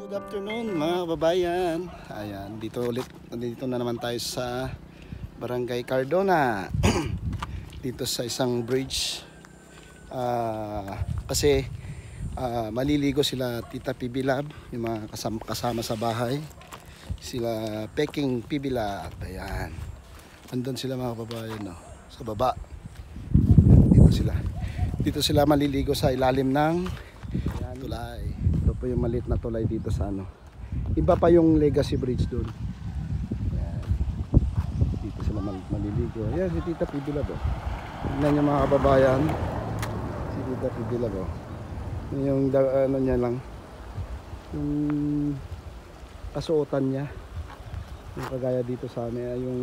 Good afternoon mga kababayan. Ayan, dito na naman tayo sa Barangay Cardona. Dito sa isang bridge. Kasi maliligo sila Tita Pibilab, yung mga kasama sa bahay. Sila Peking Pibilab. Ayan. Andun sila mga kababayan, no? Sa baba. Dito sila maliligo sa ilalim ng tulay. Ito po yung maliit na tulay dito sa ano. Iba pa yung Legacy Bridge doon. Ayan. Dito sila maliligo. Ayan si Tita Pibilab. Tignan nyo mga kababayan. Si Tita Pibilab. Yung ano niya lang. Yung kasuotan niya. Yung kagaya dito sa amin. Yung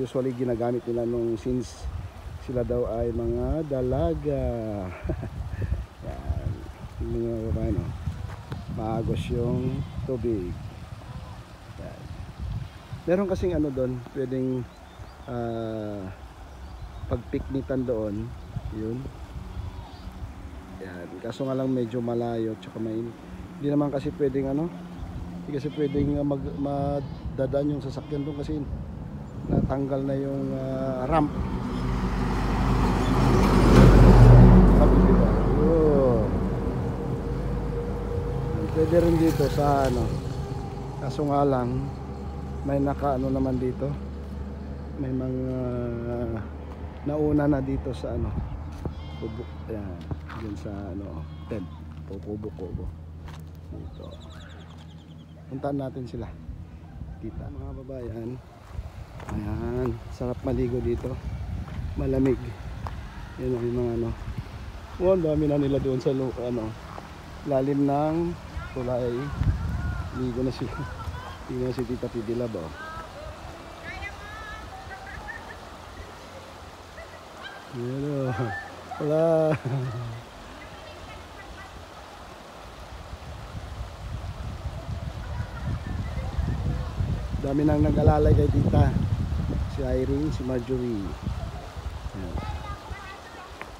usually ginagamit nila nung since sila daw ay mga dalaga. Yan. Tignan nyo mga kababayan. Maagos yung tubig. Yan. Meron kasing ano doon, pwedeng pagpiknitan doon. Yun. Yan. Kaso nga lang medyo malayo tsaka mainit. Hindi naman kasi pwedeng ano, hindi kasi pwedeng madadaan yung sasakyan doon kasi natanggal na yung ramp. Sabi diba? Oh. Pwede rin dito sa ano, kaso nga lang may naka ano naman dito, may mga nauna na dito sa ano kubo, ayan, dyan sa ano tent o kubo dito. Puntaan natin sila kita mga babayan. Ayan, sarap maligo dito, malamig. Yan yung mga ano, ang dami na nila doon sa ano, lalim ng tulay. Ligo na sila. Tingnan si Tita Pibilab. Ayan o. Wala. Dami nang nag-alalay kay Tita. Si Irene, si Marjorie. Ayan.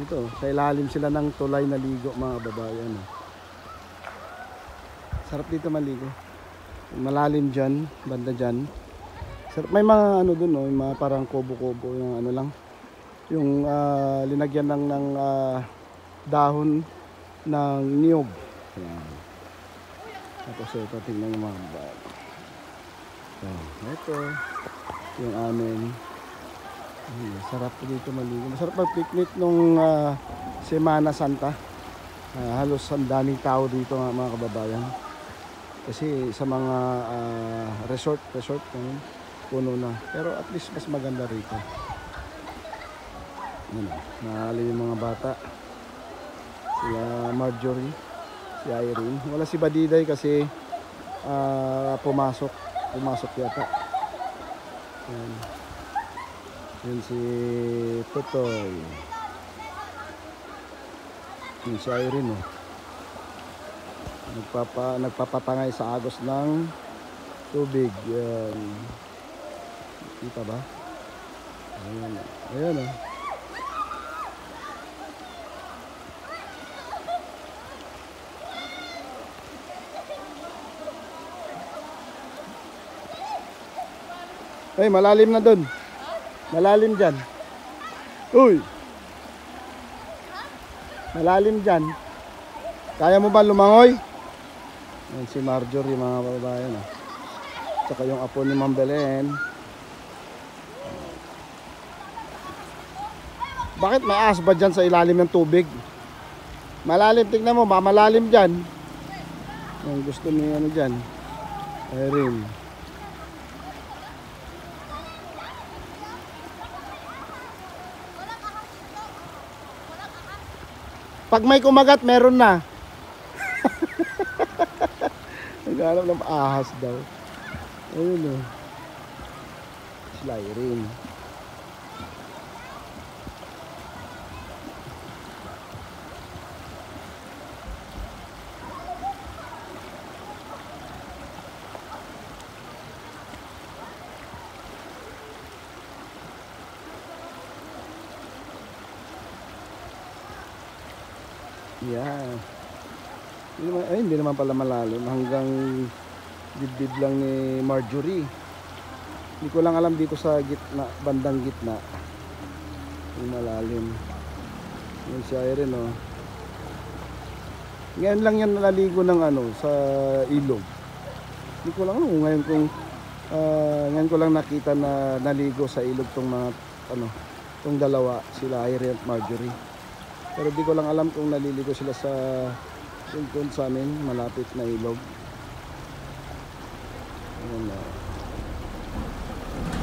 Ito, sa ilalim sila ng tulay na ligo mga babayan. Sarap dito maligo. Malalim dyan, banda dyan. Sarap. May mga ano dun, no? Yung mga parang kubo-kubo, yung ano lang. Yung linagyan ng dahon ng niyog. Ayan. Tapos ito, tingnan yung mga babayan. So, ito, yung amin. Sarap dito maligo. Masarap mag-picnic nung Semana Santa. Halos ang daming tao dito mga kababayan. Kasi sa mga resort puno na. Pero at least mas maganda rito. Nahali yung mga bata. Sila Marjorie, si Irene. Wala si Badiday kasi pumasok yata. Yan si Totoy. Yan si Irene. Nagpapatangay sa agos ng tubig. Yan. Kita ba? Ayan. Ayan o. Ay, malalim na dun. Malalim dyan. Uy! Malalim dyan. Kaya mo ba lumangoy? Yan si Marjorie mga babayan. Tsaka yung apo ni Ma'am Belen. Bakit may ahas ba dyan sa ilalim ng tubig? Malalim, tingnan mo, mamalalim dyan. Yung gusto niya ano dyan. Irene. Pag may kumagat, meron na. Naghanap ng ahas daw. Ayun o. Sila Irene. Yeah. Hindi naman pala malalim. Hanggang dibdib lang ni Marjorie. Hindi ko lang alam dito sa gitna, bandang gitna. Yung malalim. Yung si Irene, oh. Ngayon lang yan nalaligo ng sa ilog. Hindi ko lang alam ngayon ko lang nakita na naligo sa ilog tong mga tong dalawa, sila Irene at Marjorie. Pero di ko lang alam kung naliligo sila sa doon sa amin, malapit na ilog. Ayun,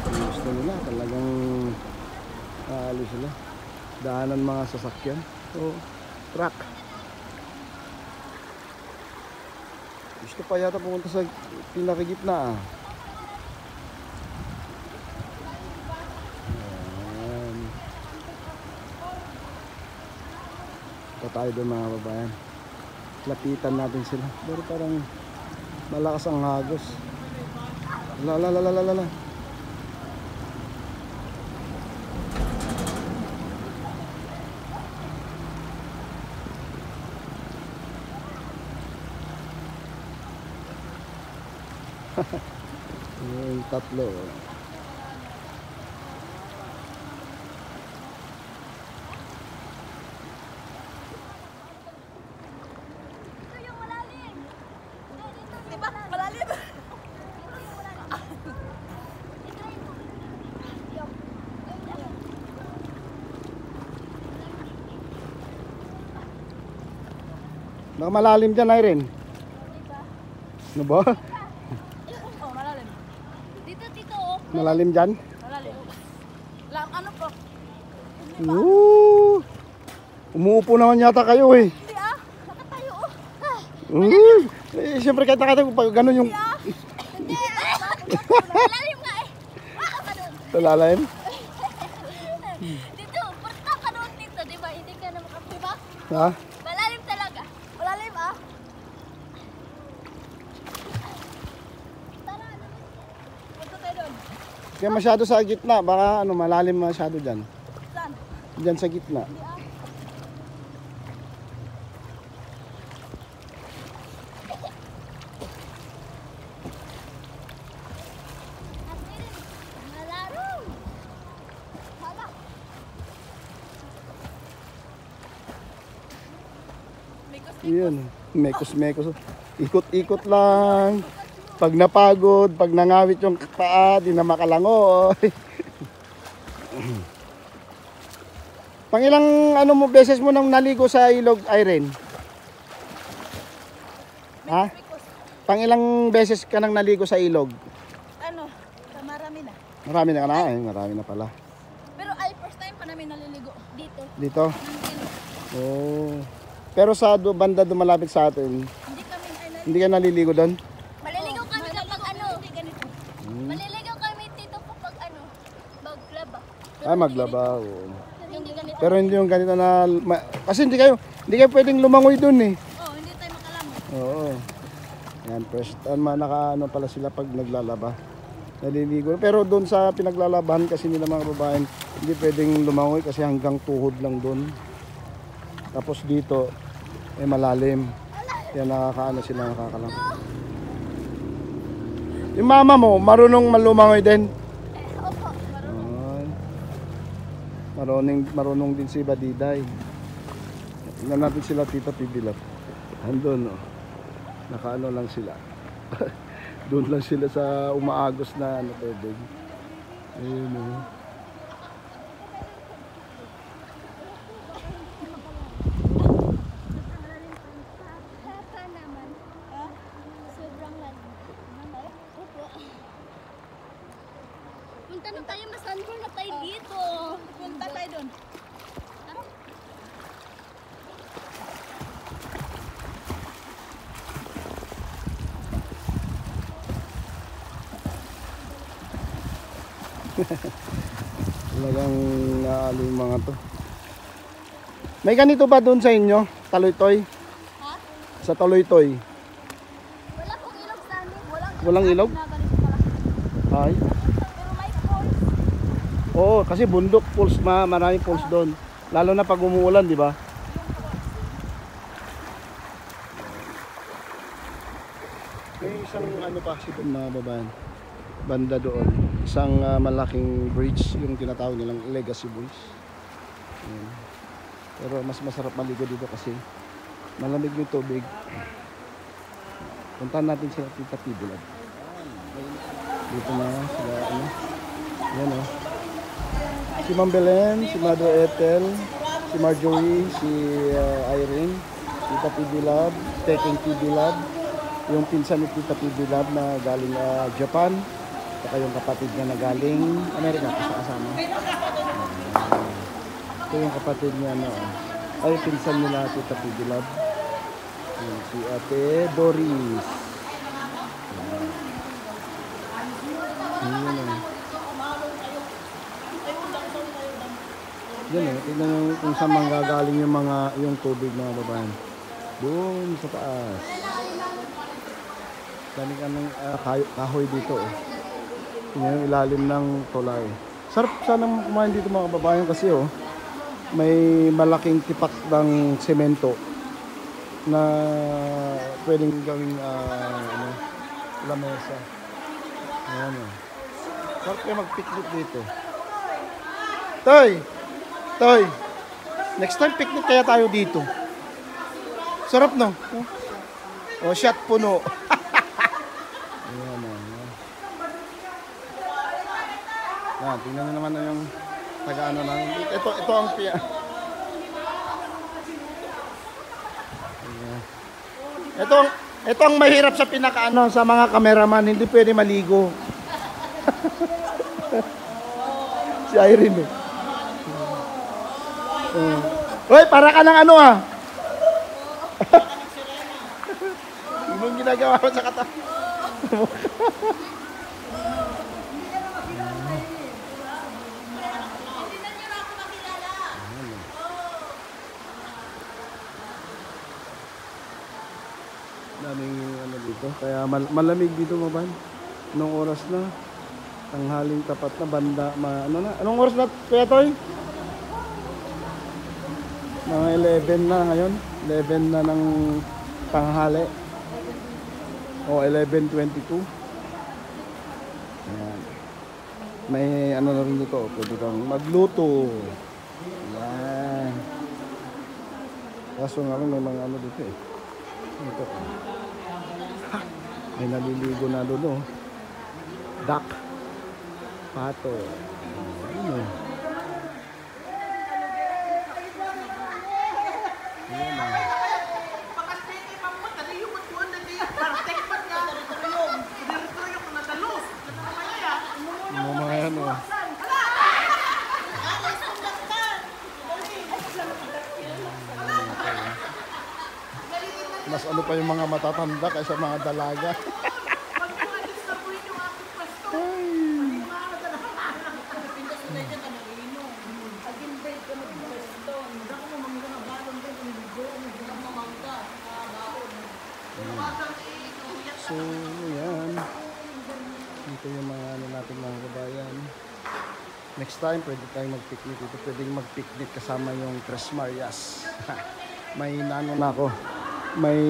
gusto nila talagang aalis sila. Daanan mga sasakyan. So, truck. Gusto pa yata pumunta sa pinakagitna. Ayan. Ito tayo doon mga babayan. Lapitan natin sila. Pero parang malakas ang hagos. La. Yung tatlo. Diba? Malalim. Nakamalalim dyan, Irene. Ano ba? Oh, malalim. Dito, oh. Malalim dyan? Malalim. Ano po? Umuupo naman yata kayo eh. Hindi nakatayo Siyempre kahit nakatayo pag gano'n yung Hindi malalim nga eh. Malalim. Dito, punta ka doon dito, diba? Hindi ka na diba? Ha? Malalim talaga. Malalim Tara, punta tayo doon. Kaya masyado sa gitna, baka malalim masyado dyan. Saan? Dyan sa gitna. Malalim. Hala. Yun, mekos. Ikot-ikot lang. Pag napagod, pag nangawit yung paa, di na makalangoy. Pangilang beses mo nang naligo sa ilog, Irene? Ha? Pangilang beses ka nang naligo sa ilog? Marami na. Marami na ka na, marami na pala. Pero first time pa namin naliligo dito. Dito? Ng ilog. Oh. Pero sa banda dumalapit sa atin, hindi ka naliligo doon? Maliligo kami kapag ganito. Maliligo kami dito kapag maglaba. Maglaba. Oh. Hindi ganito. Pero hindi yung ganito na kasi hindi kayo pwedeng lumangoy doon eh. Hindi tayo makalangoy. Oo. Yan, first time pala sila pag naglalaba. Naliligo. Pero doon sa pinaglalabahan kasi nila mga babae, hindi pwedeng lumangoy kasi hanggang tuhod lang doon. Tapos dito, malalim. Kaya nakakalang. Yung mama mo, marunong malumangoy din? Opo. Marunong din si Badiday. Tingnan natin sila Tita Pibilat. Andun, lang sila. Doon lang sila sa umaagos na tubig. Ayun, Punta na tayo, masanhol na tayo dito. Punta tayo doon. Talagang naalo yung mga to. May ganito ba doon sa inyo? Taloy-toy? Ha? Sa Taloy-toy? Wala pong ilog sa amin. Walang ilog? Na ganito pala. Ay. Pero may falls. Oo, kasi bundok, falls, maraming falls doon. Lalo na pag umuulan, di ba? May isang ano pa kasi doon mga babayan. Banda doon. Isang malaking bridge, yung tinatawag nilang Legacy Bridge. Ayan. Pero mas masarap maligo dito kasi malamig yung tubig. Puntahan natin sila Tita Pibulad. Dito na sila ano. Ayan o. Si Ma'am Belen, si Mother Ethel, si Marjorie, si Irene, Tita Pibulad, Teking Pibulad, yung pinsan ni Tita Pibulad na galing Japan, saka yung kapatid niya na galing Amerika kasama. Ito yung kapatid niya na ay pinsan nila Tita Pibulad. Si Ate Doris. Ayan o. Yan tignan nyo kung saan manggagaling yung tubig mga babayan. Doon sa taas. Daming anong kahoy dito Tingnan yung ilalim ng tulay. Sarap sanang kumain dito mga babayan kasi may malaking tipak ng semento na pwedeng gawing lamesa. Ayan Sarap kayo mag-picnic dito. Toy, next time picnic kaya tayo dito. Sarap no? Shot puno. Ayan tingnan nyo naman yung taga-ano namin. Ito ang piya. Ito ang mahirap sa pinakaano sa mga cameraman, hindi pwede maligo. Si Irene Hoy, para ka ng ano Yung ginagawa ko sa kata. Daming ano dito. Kaya malamig dito maban. Anong oras na? Tanghaling tapat na banda. Anong oras na kaya Toy? Mga 11 na ngayon. 11 na ng tanghali. O 11:22. Ayan. May ano na rin dito. Pwede kang magluto. Ayan. Kaso nga rin may mga ano dito Ito. May naliligo na doon Duck. Pato. Ayan Mas ano pa yung mga matatanda kaysa mga dalaga. So, yan. Dito yung mga ano natin mga kabayan. Next time, pwede tayong mag-picnic dito. Pwedeng mag-picnic kasama yung Tres Marias. May nano na ako. May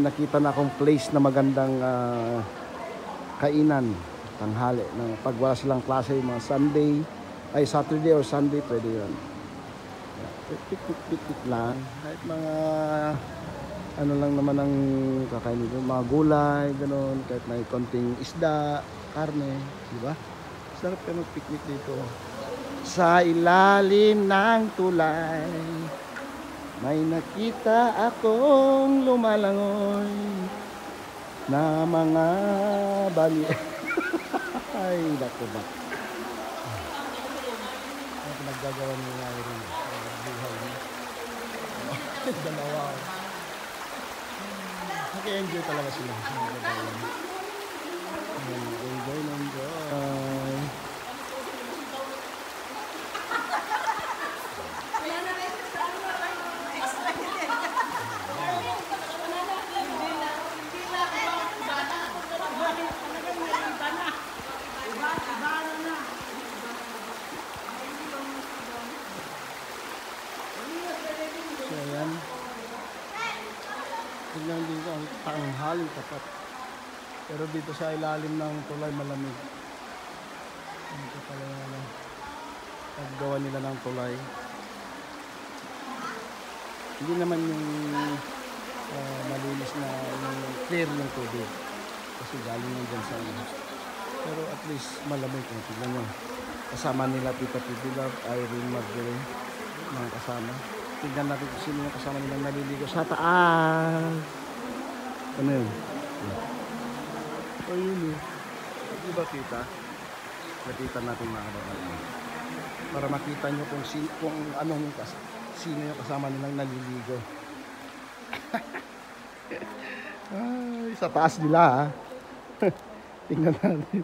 nakita na akong place na magandang kainan. Tanghali. Pag wala silang klase, mga Saturday or Sunday, pwede yun. Picnic lang. Kahit mga ano lang naman ang kakain dito, mga gulay, gano'n, kahit may konting isda, karne, di ba? Sarap kayo mag-picnic dito. Sa ilalim ng tulay, may nakita akong lumalangoy na mga bali. Ay, dako ba? Ano pinaggagawa nila rin? Buhay niya. Dalawa. Nag-enjoy talaga sila. Enjoy. So, ayan. Tignan dito ang tanghaling tapat. Pero dito sa ilalim ng tulay malamig. Dito pala yung paggawa nila ng tulay. Hindi naman yung malinis na yung clear ng tubig. Kasi galing lang dyan sa ano. Pero at least malamig. Tignan nyo. Kasama nila Tita Pibilab, Irene Marjorie, mga kasama. Tignan natin kung sino yung kasama nilang naliligo sa taas. Ano yun? Ayun eh. Di ba kita? Lapitan natin mga kababayan. Para makita nyo kung ano yung sino yung kasama nilang naliligo. Ay, sa taas nila ha. Tingnan natin.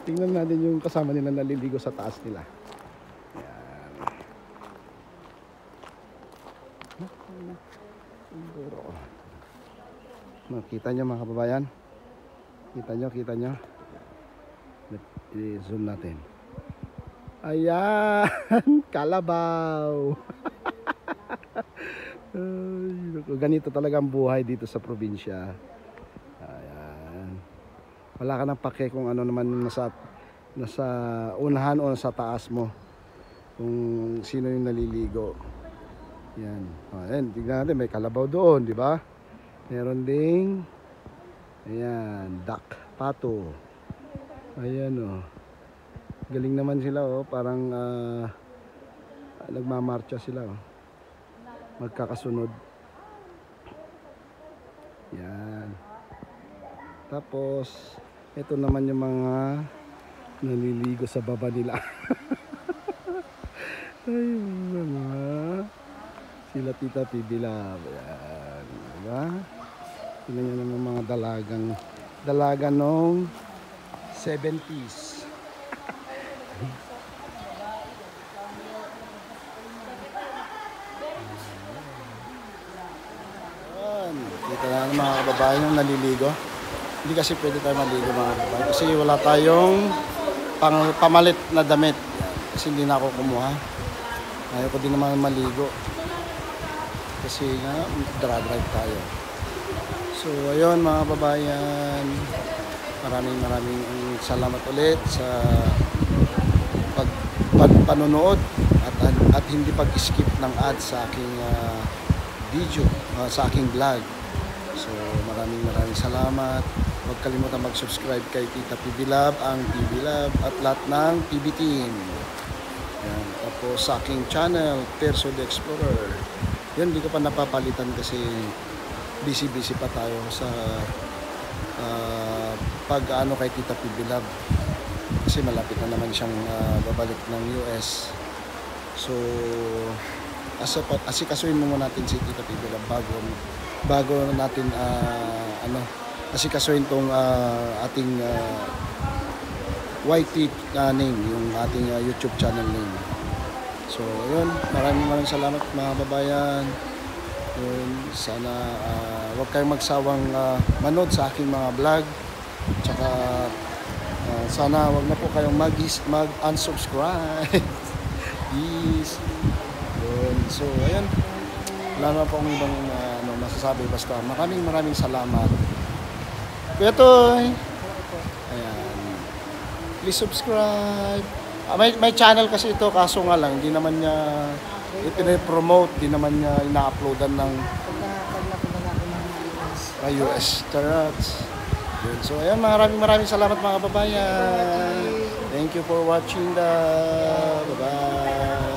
Tingnan natin yung kasama nilang naliligo sa taas nila. Yan. Makita nyo mga kababayan. Kita nyo. I-zoom natin. Ayan. Kalabaw. Ay, ganito talaga ang buhay dito sa probinsya. Ayan. Wala ka nang pake kung ano naman nasa unahan o nasa taas mo. Kung sino yung naliligo. Yan. Ayan, tignan natin, may kalabaw doon, di ba? Meron ding ayan, duck, pato. Ayan oh. Galing naman sila oh, parang nagmamarcha sila oh. Magkakasunod. Yan. Tapos ito naman yung mga naliligo sa baba nila. Ayun mga sila Tita Pibilab. Ayan. Diba? Tingnan nyo naman mga dalaga nung 70s. Ayan. Kita na mga kababayan yung naliligo. Hindi kasi pwede tayo maligo mga kababayan. Kasi wala tayong pamalit na damit. Kasi hindi na ako kumuha. Ayaw ko din naman maligo. Kasi nga, drive tayo. So, ayun mga kababayan. Maraming salamat ulit sa panonood at hindi pag-skip ng ads sa aking video, sa aking vlog. So, maraming salamat. Huwag kalimutan mag-subscribe kay Tita Pibilab, ang Pibilab at lahat ng PB Team. Yan. Tapos sa aking channel, Perso the Explorer. Yan, hindi ko pa napapalitan kasi busy pa tayo sa pag-ano kay Tita Pibilab. Kasi malapit na naman siyang babalik ng US. So, asikasuhin muna natin si Tita Pibilab bago natin asikasuhin tong ating YT name, yung ating YouTube channel name. So, yun. Maraming salamat mga babayan. Yun, sana huwag kayong magsawang manood sa aking mga vlog. Tsaka sana huwag na po kayong mag-unsubscribe. Please. Yun. So, ayun. Wala na po akong ibang masasabi. Basta maraming salamat. Kuya Toy. Ayan. Please subscribe. May channel kasi ito, kaso nga lang, hindi naman niya ipine-promote, hindi naman niya ina-uploadan ng US charts. So, ayan, maraming salamat mga kababayan. Thank you for watching bye-bye.